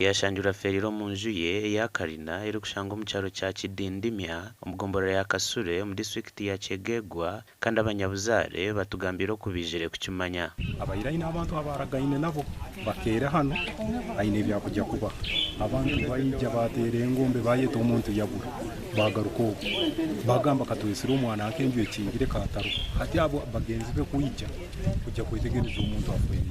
yashanjura feriro mu nju ye ya Karina iri kushanga mu cyaro cya Kidindimya umugombora ya Kasure mu district ya Chegegwa kandi abanyabuzare batugambira kubijire kukimanya abayirayi n'abantu abaragaine nabo bakera hano aine byakujya kuba abantu bayijya batereye ngombe bayeta umuntu yabura bagaruko bagamba katuisira umwana akenjuye kingire kataro hati abo bagenzi be kujya kwitegereza umuntu afuyemo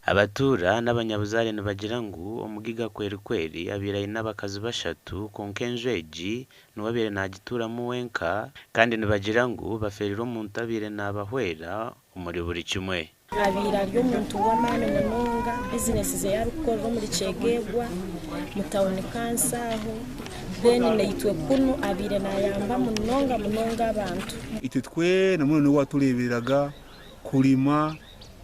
abatura n'abanyabuzare nibagira ngo umugiga kweri abirayi n'abakazi bashatu konkenjeji nuwabere nagitura mu wenka kandi nibagira ngo baferiro mu ntabire n'abahwera umuri buri kimwe abira ryo muntu w'amane munonga business ze yarukora muri Chegegwa mutawone kansaho bene neyitwe kuno abire nayamba munonga abantu ititwe namwe no watureberaga kurima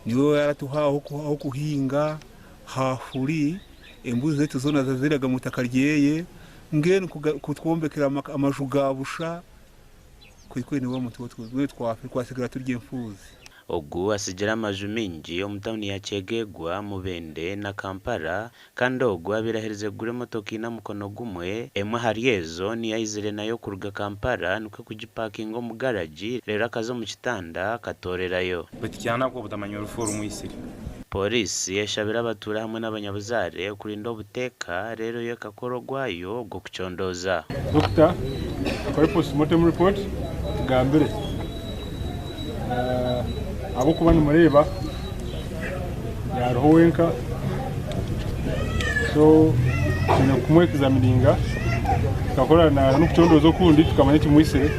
niwe yaratuhaho aho kuhinga hafuri embuzi zetu zona zaziraga mutakaryeye ngene kutwombekera amajugabusha kwikwe niwe mutu twafe kwasigara turye mfuzi ogu asigira amaju mingi omutawuni ya Chegegwa Mubende na Kampala kandi ogu abirahereze gure motoka ina mukono gumwe emwe hariezo ni yayizire nayo kuruga Kampala nuko kugipakinga mu garage rero akazo mu kitanda katorerayo batikyana ko butamanya urufuru muisiri polisi yeshabira abatura hamwe n'abanyabuzare kurinda ubuteka rero yo kakorogwayo go kucondoza Dr. kore postmortem report gambere abo kubana mureba yaroho wenka so kino kumwe examininga tukakorana n'ukucondozo kundi tukamanya kimuisire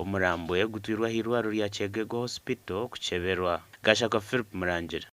umurambo yagutwirwa hirwa rya Chegegwa hospital kucheberwa gashaka Philip Murangira.